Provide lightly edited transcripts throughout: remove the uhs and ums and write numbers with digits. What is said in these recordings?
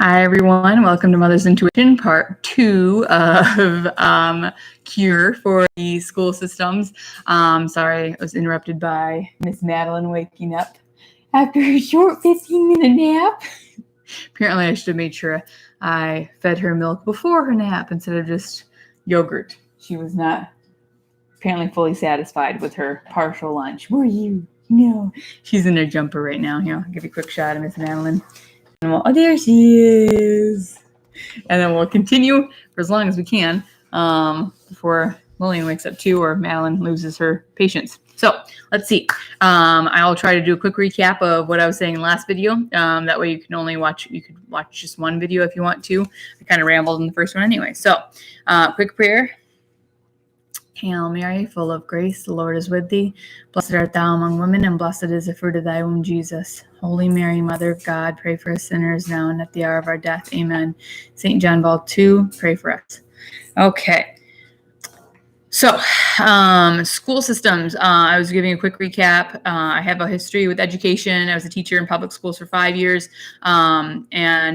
Hi, everyone. Welcome to Mother's Intuition, part 2 of Cure for the School Systems. Sorry, I was interrupted by Miss Madeline waking up after a short 15-minute nap. Apparently, I should have made sure I fed her milk before her nap instead of just yogurt. She was not apparently fully satisfied with her partial lunch. Were you? No. She's in her jumper right now. Here, I'll give you a quick shot of Miss Madeline. Oh, there she is. And then we'll continue for as long as we can before Lillian wakes up too, or Madeline loses her patience. So let's see. I'll try to do a quick recap of what I was saying in the last video. That way you could watch just one video if you want to. I kind of rambled in the first one anyway. So quick prayer. Hail Mary, full of grace, the Lord is with thee. Blessed art thou among women, and blessed is the fruit of thy womb, Jesus. Holy Mary, Mother of God, pray for us sinners now and at the hour of our death. Amen. St. John Paul II, pray for us. Okay. So, school systems. I was giving a quick recap. I have a history with education. I was a teacher in public schools for 5 years, and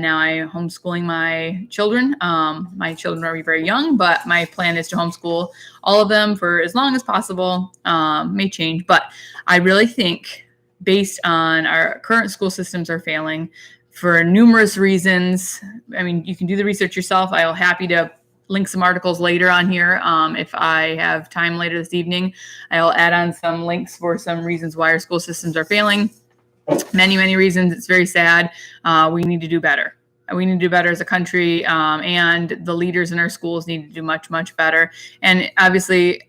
now I'm homeschooling my children. My children are very young, but my plan is to homeschool all of them for as long as possible. May change, but I really think, based on our current school systems are failing for numerous reasons. I mean, you can do the research yourself. I'll happy to link some articles later on here. If I have time later this evening, I'll add on some links for some reasons why our school systems are failing. Many, many reasons. It's very sad. We need to do better. We need to do better as a country, and the leaders in our schools need to do much, much better. And obviously,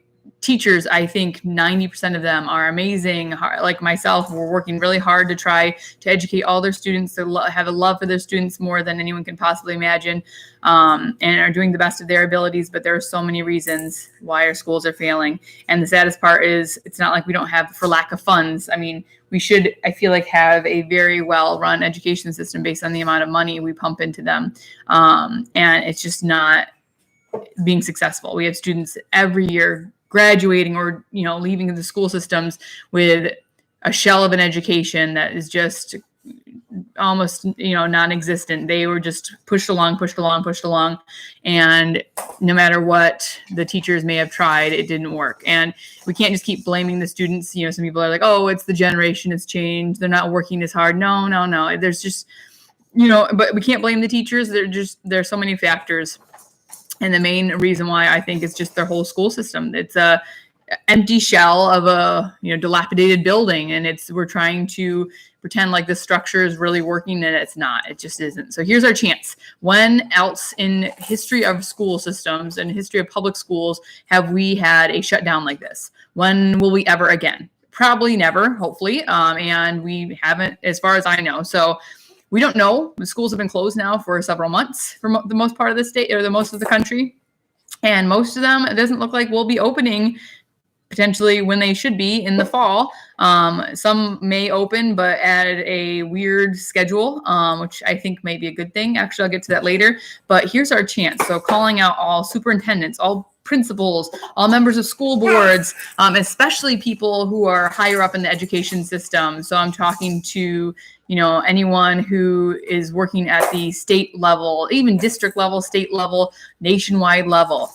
teachers, I think 90% of them are amazing. Like myself, we're working really hard to try to educate all their students, to have a love for their students more than anyone can possibly imagine, and are doing the best of their abilities. But there are so many reasons why our schools are failing. And the saddest part is it's not like we don't have for lack of funds. I mean, we should, I feel like, have a very well-run education system based on the amount of money we pump into them. And it's just not being successful. We have students every year graduating or, leaving the school systems with a shell of an education that is just almost, non-existent. They were just pushed along. And no matter what the teachers may have tried, it didn't work. And we can't just keep blaming the students. Some people are like, oh, it's the generation, it's changed. They're not working as hard. No. There's just, but we can't blame the teachers. There's so many factors. And the main reason why I think is just their whole school system. It's a empty shell of a dilapidated building, and we're trying to pretend like the structure is really working, and it's not. It just isn't. So here's our chance. When else in history of school systems and history of public schools have we had a shutdown like this? When will we ever again? Probably never, hopefully. And we haven't, as far as I know. So we don't know. The schools have been closed now for several months for the most part of the state, or the most of the country. And most of them, it doesn't look like will be opening potentially when they should be in the fall. Some may open, but at a weird schedule, which I think may be a good thing. Actually, I'll get to that later. But here's our chance. So calling out all superintendents, all principals, all members of school boards, especially people who are higher up in the education system. So I'm talking to, anyone who is working at the state level, even district level, state level, nationwide level.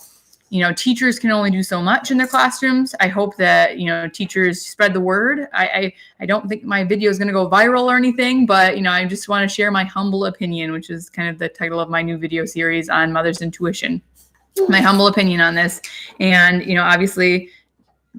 Teachers can only do so much in their classrooms. I hope that, teachers spread the word. I don't think my video is going to go viral or anything, but, I just want to share my humble opinion, which is kind of the title of my new video series on Mother's Intuition. My humble opinion on this. And, obviously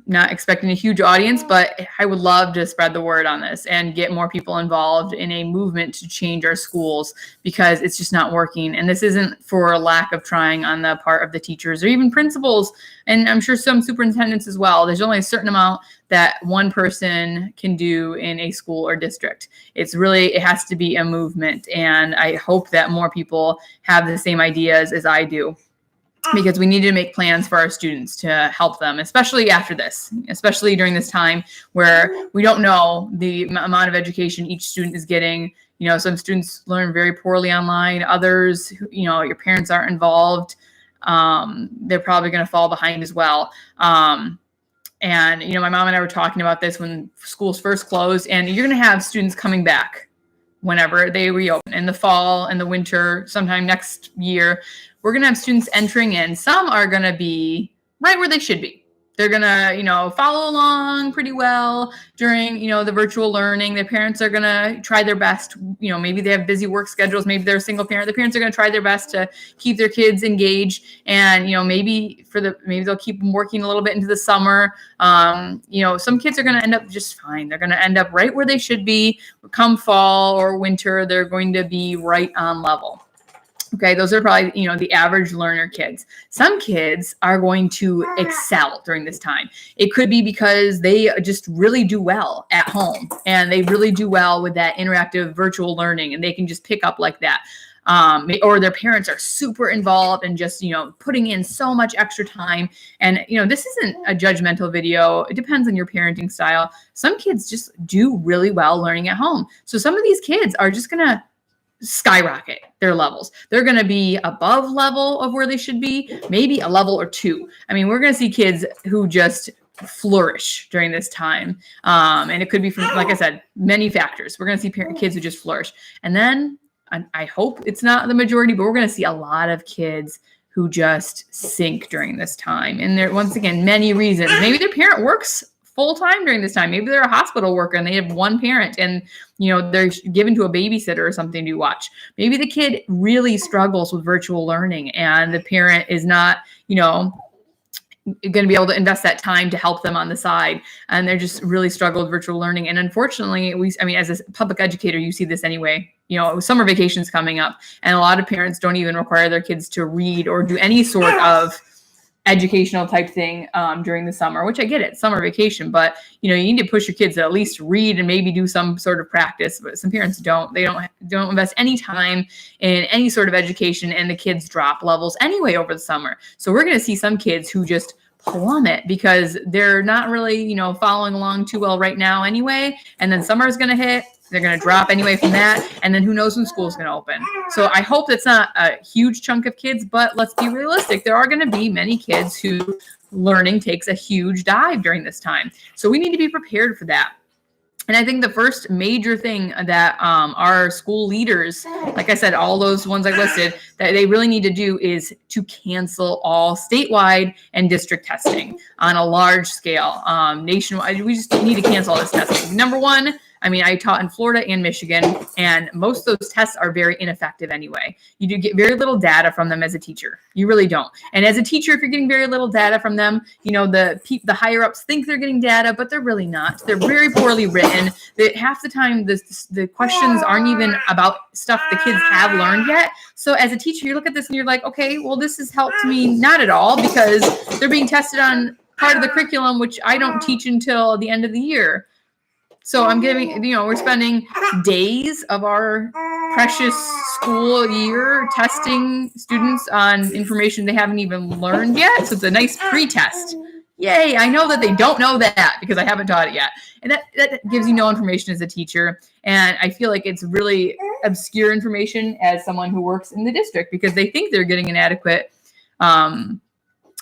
not expecting a huge audience, but I would love to spread the word on this and get more people involved in a movement to change our schools, because it's just not working. And this isn't for a lack of trying on the part of the teachers or even principals, and I'm sure some superintendents as well. There's only a certain amount that one person can do in a school or district. It has to be a movement. And I hope that more people have the same ideas as I do, because we need to make plans for our students to help them, especially after this, especially during this time where we don't know the amount of education each student is getting. Some students learn very poorly online. Others, your parents aren't involved. They're probably going to fall behind as well. And, my mom and I were talking about this when schools first closed, and you're going to have students coming back whenever they reopen in the fall and the winter, sometime next year, we're going to have students entering in. Some are going to be right where they should be. They're going to, follow along pretty well during, the virtual learning. Their parents are going to try their best. Maybe they have busy work schedules. Maybe they're a single parent. The parents are going to try their best to keep their kids engaged. And, maybe they'll keep them working a little bit into the summer. Some kids are going to end up just fine. They're going to end up right where they should be. Come fall or winter, they're going to be right on level. Okay, those are probably, the average learner kids. Some kids are going to excel during this time. It could be because they just really do well at home and they really do well with that interactive virtual learning and they can just pick up like that. Or their parents are super involved and just, putting in so much extra time. And, this isn't a judgmental video. It depends on your parenting style. Some kids just do really well learning at home. So some of these kids are just going to skyrocket their levels. They're going to be above level of where they should be, maybe a level or two. I mean, we're going to see kids who just flourish during this time. And it could be from, like I said, many factors. We're going to see kids who just flourish. And then I hope it's not the majority, but we're going to see a lot of kids who just sink during this time. And there, once again, many reasons. Maybe their parent works full time during this time. Maybe they're a hospital worker and they have one parent and, they're given to a babysitter or something to watch. Maybe the kid really struggles with virtual learning and the parent is not, going to be able to invest that time to help them on the side. And they're just really struggle with virtual learning. And unfortunately, as a public educator, you see this anyway. Summer vacation's coming up and a lot of parents don't even require their kids to read or do any sort of educational type thing during the summer, which I get it, summer vacation, but you need to push your kids to at least read and maybe do some sort of practice. But some parents don't. They don't invest any time in any sort of education, and the kids drop levels anyway over the summer. So we're going to see some kids who just plummet because they're not really, following along too well right now anyway. And then summer is going to hit. They're going to drop anyway from that. And then who knows when school's going to open. So I hope that's not a huge chunk of kids, but let's be realistic. There are going to be many kids who learning takes a huge dive during this time. So we need to be prepared for that. And I think the first major thing that our school leaders, like I said, all those ones I listed, that they really need to do is to cancel all statewide and district testing on a large scale. Nationwide, we just need to cancel all this testing. Number one, I taught in Florida and Michigan, and most of those tests are very ineffective anyway. You do get very little data from them as a teacher. You really don't. And as a teacher, if you're getting very little data from them, the higher ups think they're getting data, but they're really not. They're very poorly written. Half the time, the questions aren't even about stuff the kids have learned yet. So as a teacher, you look at this and you're like, okay, well, this has helped me not at all because they're being tested on part of the curriculum, which I don't teach until the end of the year. So I'm giving, we're spending days of our precious school year testing students on information they haven't even learned yet. So it's a nice pre-test. Yay, I know that they don't know that because I haven't taught it yet. And that gives you no information as a teacher. And I feel like it's really obscure information as someone who works in the district because they think they're getting an adequate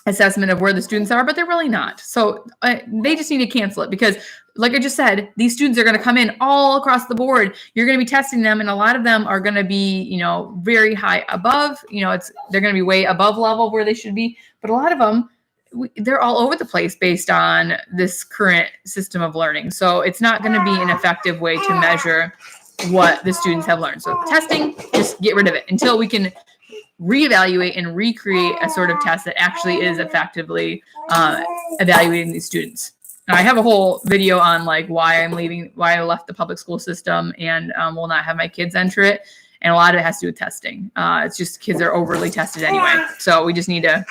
assessment of where the students are, but they're really not. So they just need to cancel it because, like I just said, these students are going to come in all across the board. You're going to be testing them, and a lot of them are going to be, very high above. They're going to be way above level where they should be. But a lot of them, they're all over the place based on this current system of learning. So it's not going to be an effective way to measure what the students have learned. So testing, just get rid of it until we can reevaluate and recreate a sort of test that actually is effectively evaluating these students. Now, I have a whole video on why I left the public school system and will not have my kids enter it. And a lot of it has to do with testing. It's just kids are overly tested anyway. So we just need to,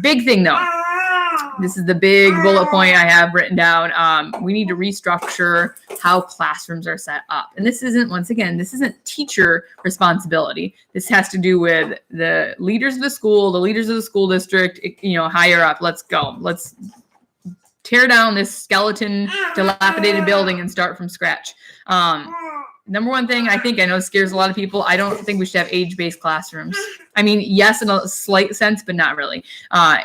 big thing though, this is the big bullet point I have written down. We need to restructure how classrooms are set up. And this isn't teacher responsibility. This has to do with the leaders of the school, the leaders of the school district, higher up. Let's go. Let's tear down this skeleton, dilapidated building and start from scratch. Number one thing I know scares a lot of people. I don't think we should have age-based classrooms. Yes, in a slight sense, but not really.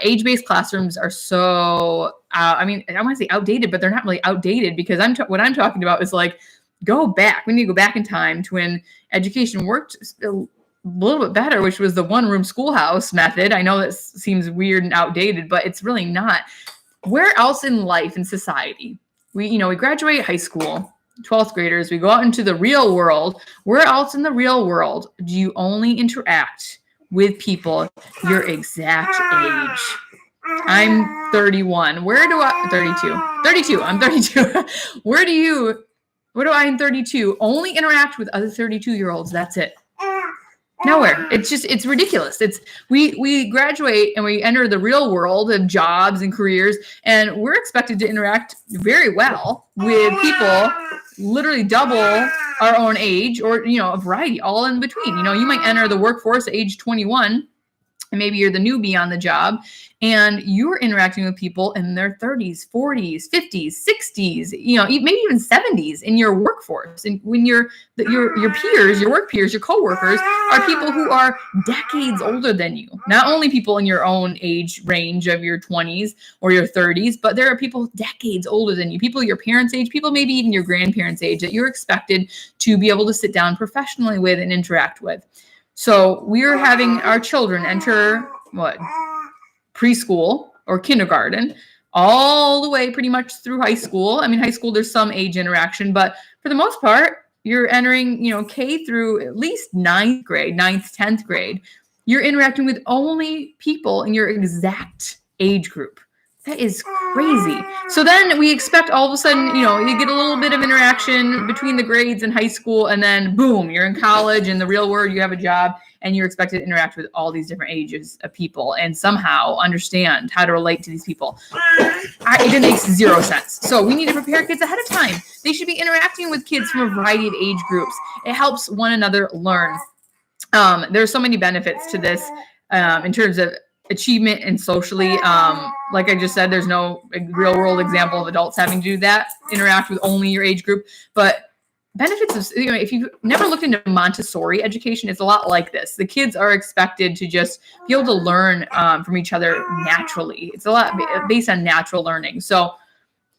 Age-based classrooms are so, I want to say outdated, but they're not really outdated because what I'm talking about is go back. We need to go back in time to when education worked a little bit better, which was the one-room schoolhouse method. I know that seems weird and outdated, but it's really not. Where else in life and society? We graduate high school, 12th graders, we go out into the real world. Where else in the real world do you only interact with people your exact age? I'm 31. 32. I'm 32. I'm 32. Only interact with other 32-year-olds. That's it. Nowhere. It's ridiculous. We graduate and we enter the real world of jobs and careers, and we're expected to interact very well with people literally double our own age, or a variety, all in between. You might enter the workforce at age 21, and maybe you're the newbie on the job, and you're interacting with people in their 30s, 40s, 50s, 60s, maybe even 70s in your workforce. And when your peers, your work peers, your coworkers are people who are decades older than you. Not only people in your own age range of your 20s or your 30s, but there are people decades older than you, people your parents' age, people maybe even your grandparents' age, that you're expected to be able to sit down professionally with and interact with. So we're having our children enter preschool or kindergarten, all the way pretty much through high school. I mean, high school, there's some age interaction, but for the most part, you're entering, K through at least 9th grade, 9th, 10th grade. You're interacting with only people in your exact age group. That is crazy. So then we expect all of a sudden, you get a little bit of interaction between the grades in high school, and then boom, you're in college, in the real world, you have a job, and you're expected to interact with all these different ages of people and somehow understand how to relate to these people. It makes zero sense. So we need to prepare kids ahead of time. They should be interacting with kids from a variety of age groups. It helps one another learn. There's so many benefits to this in terms of achievement and socially. Like I just said, there's no real world example of adults having to do that, interact with only your age group. But benefits of, if you've never looked into Montessori education, it's a lot like this. The kids are expected to just be able to learn from each other naturally. It's a lot based on natural learning. So,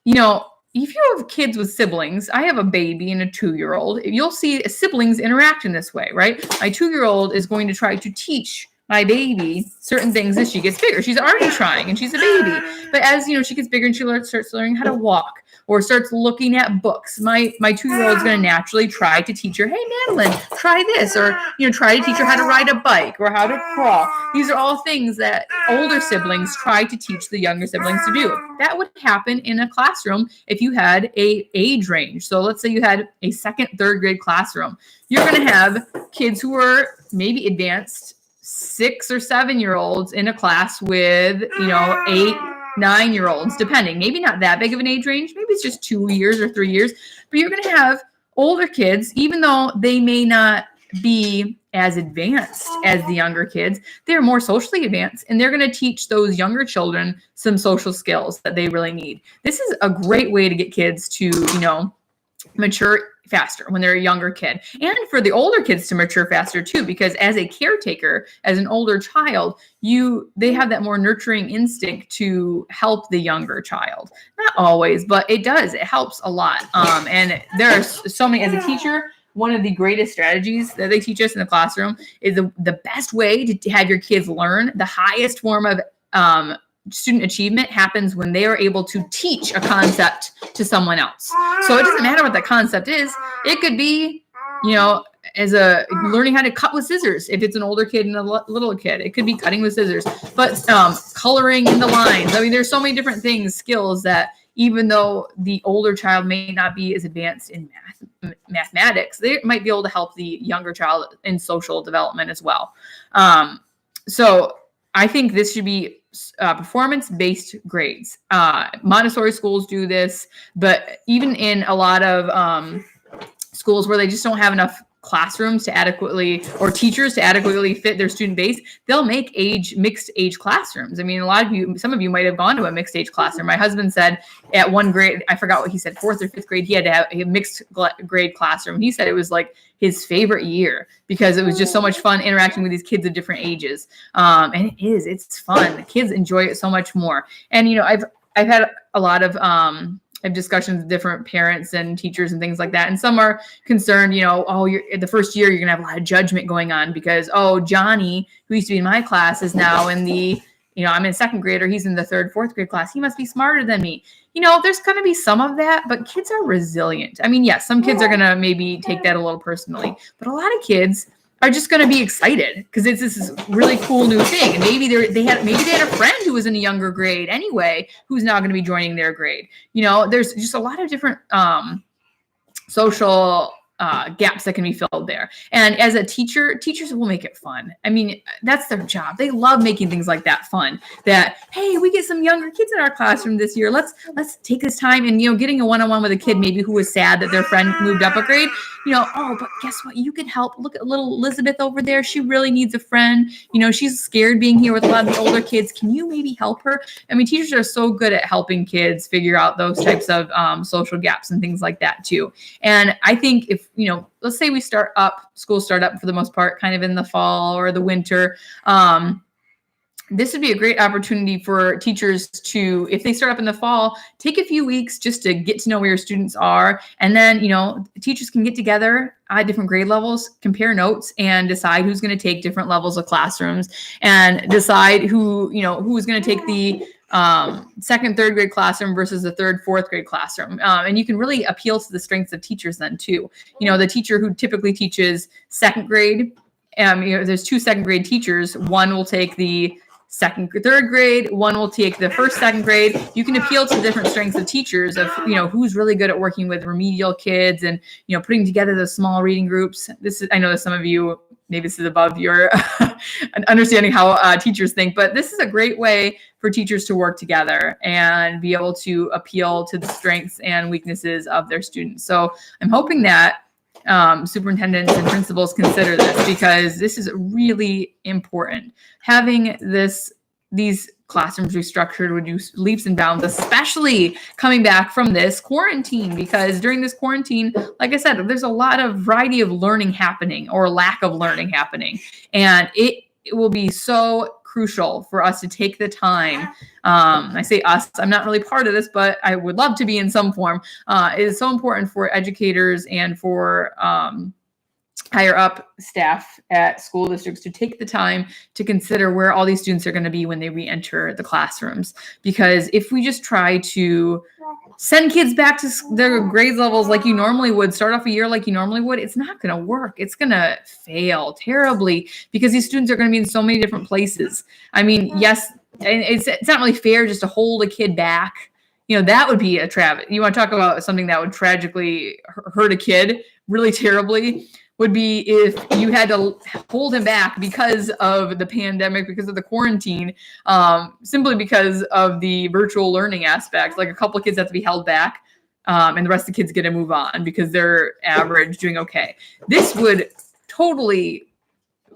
if you have kids with siblings, I have a baby and a 2-year-old, you'll see siblings interact in this way, right? My 2-year-old is going to try to teach my baby certain things as she gets bigger. She's already trying, and she's a baby. But as she gets bigger and she starts learning how to walk or starts looking at books, my 2-year-old is going to naturally try to teach her, hey, Madeline, try this, or try to teach her how to ride a bike or how to crawl. These are all things that older siblings try to teach the younger siblings to do. That would happen in a classroom if you had a age range. So let's say you had a 2nd, 3rd grade classroom. You're going to have kids who are maybe advanced 6 or 7-year-olds in a class with, 8, 9-year-olds, depending. Maybe not that big of an age range. Maybe it's just 2 years or 3 years. But you're going to have older kids, even though they may not be as advanced as the younger kids, they're more socially advanced, and they're going to teach those younger children some social skills that they really need. This is a great way to get kids to, mature faster when they're a younger kid, and for the older kids to mature faster too, because as a caretaker, as an older child, they have that more nurturing instinct to help the younger child. Not always, but it does. It helps a lot. And there are so many, as a teacher, one of the greatest strategies that they teach us in the classroom is the best way to have your kids learn. The highest form of student achievement happens when they are able to teach a concept to someone else. So it doesn't matter what that concept is. It could be, as learning how to cut with scissors. If it's an older kid and a little kid, it could be cutting with scissors, but coloring in the lines. I mean, there's so many different skills that even though the older child may not be as advanced in mathematics, they might be able to help the younger child in social development as well. So I think this should be performance-based grades. Montessori schools do this, but even in a lot of schools where they just don't have enough classrooms to adequately, or teachers to adequately fit their student base, they'll make mixed age classrooms. I mean, some of you might have gone to a mixed age classroom. My husband said at one grade, I forgot what he said, 4th or 5th grade, he had to have a mixed grade classroom. He said it was like his favorite year because it was just so much fun interacting with these kids of different ages. And it's fun. The kids enjoy it so much more. And, I've had a lot of have discussions with different parents and teachers and things like that. And some are concerned, you're the first year, you're going to have a lot of judgment going on because, Johnny, who used to be in my class, is now in the, I'm in second grade, or he's in the third, fourth grade class. He must be smarter than me. There's going to be some of that, but kids are resilient. I mean, yes, some kids are going to maybe take that a little personally, but a lot of kids are just going to be excited because it's this really cool new thing. And maybe they had a friend who was in a younger grade anyway, who's now going to be joining their grade. There's just a lot of different social gaps that can be filled there. And as a teacher, teachers will make it fun. I mean, that's their job. They love making things like that fun. That, hey, we get some younger kids in our classroom this year. Let's take this time and, getting a one-on-one with a kid maybe who was sad that their friend moved up a grade, but guess what? You can help. Look at little Elizabeth over there. She really needs a friend. She's scared being here with a lot of the older kids. Can you maybe help her? I mean, teachers are so good at helping kids figure out those types of social gaps and things like that too. And I think if, let's say schools start up for the most part, kind of in the fall or the winter. This would be a great opportunity for teachers to, if they start up in the fall, take a few weeks just to get to know where your students are. And then, teachers can get together at different grade levels, compare notes, and decide who's going to take different levels of classrooms and decide who's going to take the second, third grade classroom versus the third, fourth grade classroom. And you can really appeal to the strengths of teachers then too. The teacher who typically teaches second grade, there's two second grade teachers. One will take the third grade, one will take the first, second grade. You can appeal to the different strengths of teachers of, who's really good at working with remedial kids and, putting together those small reading groups. I know that some of you, maybe this is above your understanding how teachers think, but this is a great way for teachers to work together and be able to appeal to the strengths and weaknesses of their students. So I'm hoping that superintendents and principals consider this because this is really important. Having these classrooms restructured would do leaps and bounds, especially coming back from this quarantine, because during this quarantine, like I said, there's a lot of variety of learning happening or lack of learning happening. And it will be so crucial for us to take the time. I say us, I'm not really part of this, but I would love to be in some form. It is so important for educators and for higher up staff at school districts to take the time to consider where all these students are going to be when they re-enter the classrooms. Because if we just try to send kids back to their grade levels like you normally would, start off a year like you normally would, it's not going to work. It's going to fail terribly because these students are going to be in so many different places. I mean, yes, and it's not really fair just to hold a kid back. That would be a travesty. You want to talk about something that would tragically hurt a kid really terribly, would be if you had to hold him back because of the pandemic, because of the quarantine, simply because of the virtual learning aspect. Like a couple of kids have to be held back, and the rest of the kids get to move on because they're average, doing okay. This would totally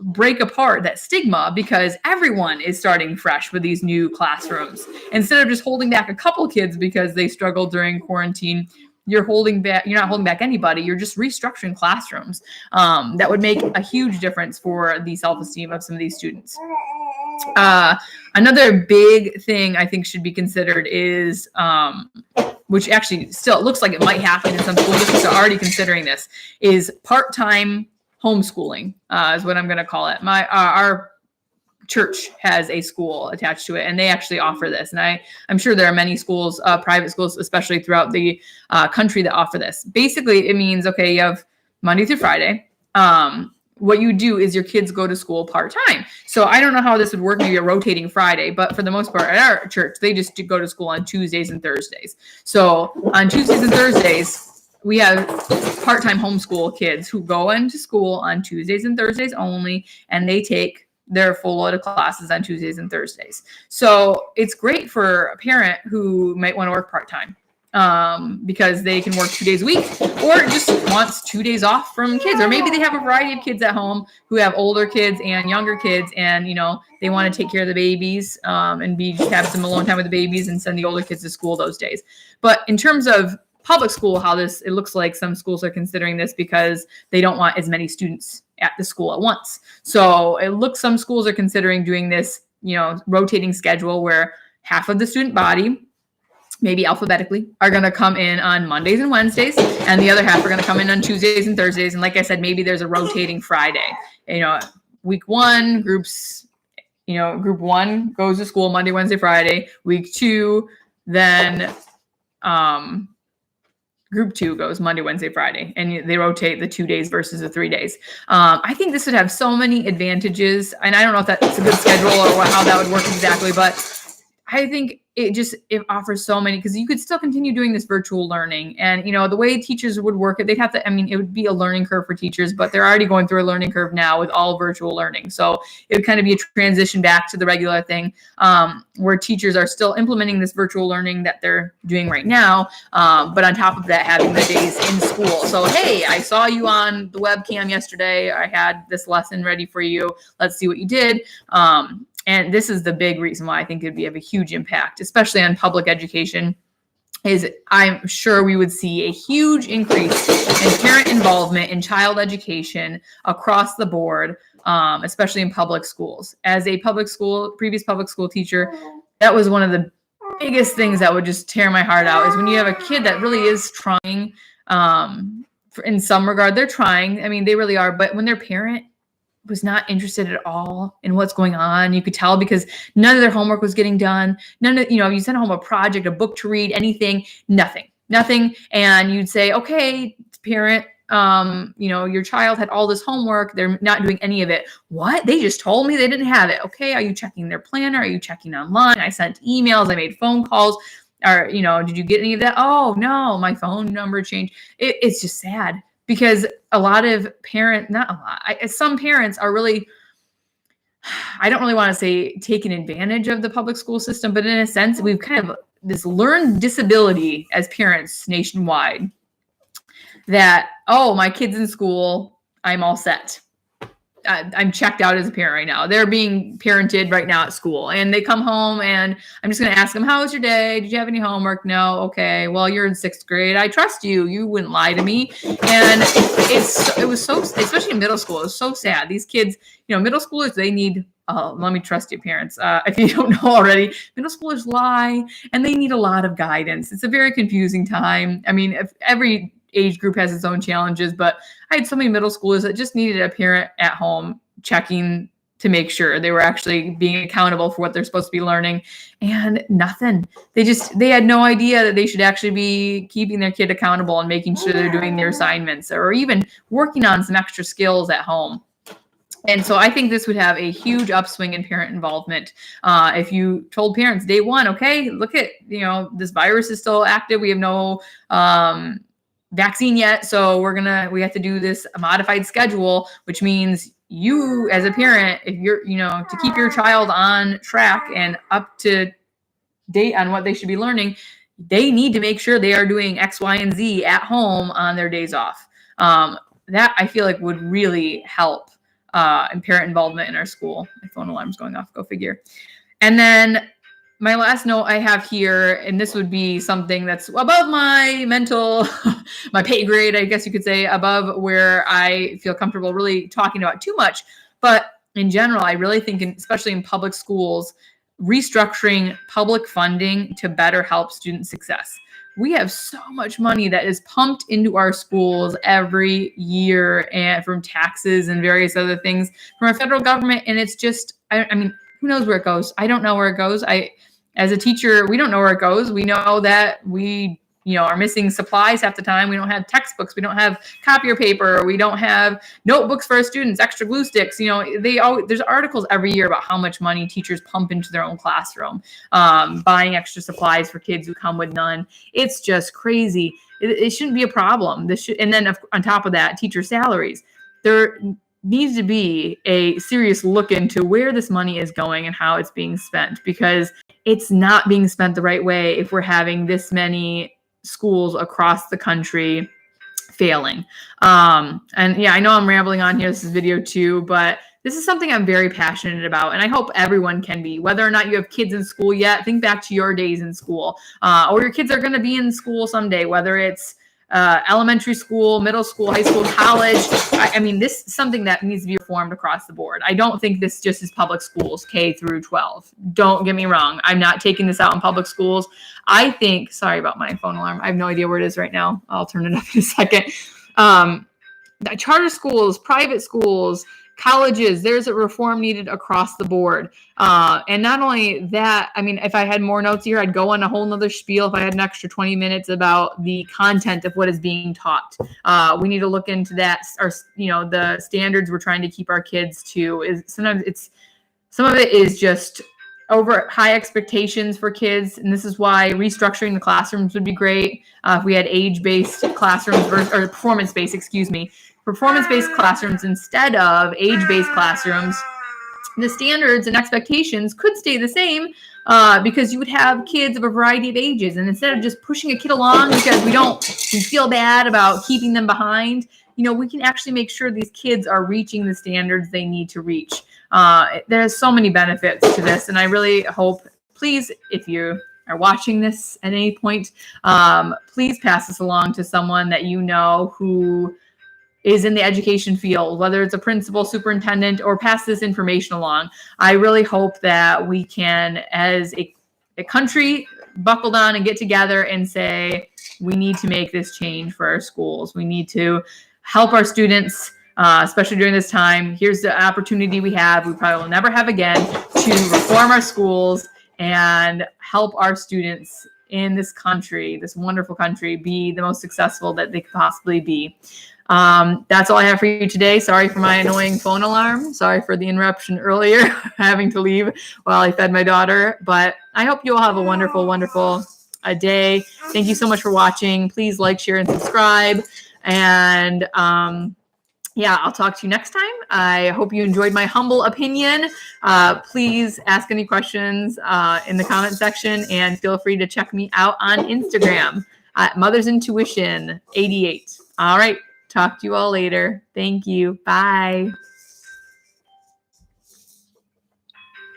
break apart that stigma because everyone is starting fresh with these new classrooms. Instead of just holding back a couple kids because they struggled during quarantine, you're not holding back anybody. You're just restructuring classrooms. That would make a huge difference for the self-esteem of some of these students. Another big thing I think should be considered is, which actually still looks like it might happen in some school districts are already considering this, is part-time homeschooling, is what I'm going to call it. Our church has a school attached to it, and they actually offer this. And I'm sure there are many schools, private schools, especially throughout the country, that offer this. Basically, it means, okay, you have Monday through Friday. What you do is your kids go to school part-time. So I don't know how this would work, maybe a rotating Friday, but for the most part at our church, they just go to school on Tuesdays and Thursdays. So on Tuesdays and Thursdays, we have part-time homeschool kids who go into school on Tuesdays and Thursdays only, and they take their full load of classes on Tuesdays and Thursdays. So it's great for a parent who might want to work part-time because they can work 2 days a week, or just wants 2 days off from kids. Or maybe they have a variety of kids at home who have older kids and younger kids, and they want to take care of the babies and have some alone time with the babies and send the older kids to school those days. But in terms of public school, it looks like some schools are considering this because they don't want as many students at the school at once. So it looks some schools are considering doing this, rotating schedule where half of the student body maybe alphabetically, are going to come in on Mondays and Wednesdays, and the other half are going to come in on Tuesdays and Thursdays. And like I said, maybe there's a rotating Friday. Week one, group one goes to school Monday, Wednesday, Friday. Week two, then group two goes Monday, Wednesday, Friday, and they rotate the 2 days versus the 3 days. I think this would have so many advantages, and I don't know if that's a good schedule or how that would work exactly, but I think it offers so many, because you could still continue doing this virtual learning. And, the way teachers would work it, they'd have to, it would be a learning curve for teachers, but they're already going through a learning curve now with all virtual learning. So it would kind of be a transition back to the regular thing, where teachers are still implementing this virtual learning that they're doing right now. But on top of that, having the days in school. So, hey, I saw you on the webcam yesterday. I had this lesson ready for you. Let's see what you did. And this is the big reason why I think it'd have a huge impact, especially on public education, is I'm sure we would see a huge increase in parent involvement in child education across the board, especially in public schools. As a previous public school teacher, that was one of the biggest things that would just tear my heart out, is when you have a kid that really is trying, in some regard, they're trying. They really are. But when their parent was not interested at all in what's going on, you could tell, because none of their homework was getting done. None of, you sent home a project, a book to read, anything, nothing. And you'd say, okay, parent, your child had all this homework. They're not doing any of it. What? They just told me they didn't have it. Okay. Are you checking their planner? Are you checking online? I sent emails. I made phone calls. Or, did you get any of that? Oh no, my phone number changed. It's just sad. Because a lot of parents, not a lot, some parents are really, I don't really want to say taking advantage of the public school system, but in a sense, we've kind of this learned disability as parents nationwide that, oh, my kid's in school, I'm all set. I'm checked out as a parent right now. They're being parented right now at school, and they come home and I'm just going to ask them, how was your day? Did you have any homework? No. Okay. Well, you're in 6th grade. I trust you. You wouldn't lie to me. And it was so, especially in middle school, it was so sad. These kids, middle schoolers, they need, let me trust you, parents. If you don't know already, middle schoolers lie, and they need a lot of guidance. It's a very confusing time. If every age group has its own challenges, but I had so many middle schoolers that just needed a parent at home checking to make sure they were actually being accountable for what they're supposed to be learning, and nothing. They had no idea that they should actually be keeping their kid accountable and making sure they're doing their assignments, or even working on some extra skills at home. And so I think this would have a huge upswing in parent involvement. If you told parents day one, okay, look at, this virus is still active. We have no vaccine yet. So we have to do this modified schedule, which means you as a parent, if you're, to keep your child on track and up to date on what they should be learning, they need to make sure they are doing X, Y, and Z at home on their days off. That I feel like would really help in parent involvement in our school. My phone alarm's going off, go figure. And then my last note I have here, and this would be something that's above my mental, my pay grade, I guess you could say, above where I feel comfortable really talking about too much. But in general, I really think, especially in public schools, restructuring public funding to better help student success. We have so much money that is pumped into our schools every year, and from taxes and various other things from our federal government. And it's just, who knows where it goes? I don't know where it goes. As a teacher, we don't know where it goes. We know that we, are missing supplies half the time. We don't have textbooks. We don't have copier paper. We don't have notebooks for our students, extra glue sticks. There's articles every year about how much money teachers pump into their own classroom, buying extra supplies for kids who come with none. It's just crazy. It shouldn't be a problem. And then on top of that, teacher salaries. There needs to be a serious look into where this money is going and how it's being spent, because it's not being spent the right way if we're having this many schools across the country failing. And yeah, I know I'm rambling on here. This is video 2, but this is something I'm very passionate about, and I hope everyone can be. Whether or not you have kids in school yet, think back to your days in school, or your kids are going to be in school someday, whether it's elementary school, middle school, high school, college. I mean, this is something that needs to be reformed across the board. I don't think this just is public schools, K through 12. Don't get me wrong. I'm not taking this out in public schools. I think, sorry about my phone alarm. I have no idea where it is right now. I'll turn it up in a second. Charter schools, private schools, colleges, there's a reform needed across the board. And not only that, I mean, if I had more notes here, I'd go on a whole nother spiel if I had an extra 20 minutes about the content of what is being taught. We need to look into that, or, the standards we're trying to keep our kids to. Is sometimes some of it is just over high expectations for kids. And this is why restructuring the classrooms would be great. If we had age-based classrooms or performance-based classrooms instead of age-based classrooms, the standards and expectations could stay the same because you would have kids of a variety of ages. And instead of just pushing a kid along because we feel bad about keeping them behind, we can actually make sure these kids are reaching the standards they need to reach. There's so many benefits to this. And I really hope, please, if you are watching this at any point, please pass this along to someone that you know who is in the education field, whether it's a principal, superintendent, or pass this information along. I really hope that we can, as a country, buckle down and get together and say, we need to make this change for our schools. We need to help our students, especially during this time. Here's the opportunity we have, we probably will never have again, to reform our schools and help our students in this country, this wonderful country, be the most successful that they could possibly be. That's all I have for you today. Sorry for my annoying phone alarm. Sorry for the interruption earlier, having to leave while I fed my daughter. But I hope you all have a wonderful, wonderful day. Thank you so much for watching. Please like, share, and subscribe. And I'll talk to you next time. I hope you enjoyed my humble opinion. Please ask any questions in the comment section, and feel free to check me out on Instagram at Mother's Intuition 88. All right. Talk to you all later. Thank you. Bye.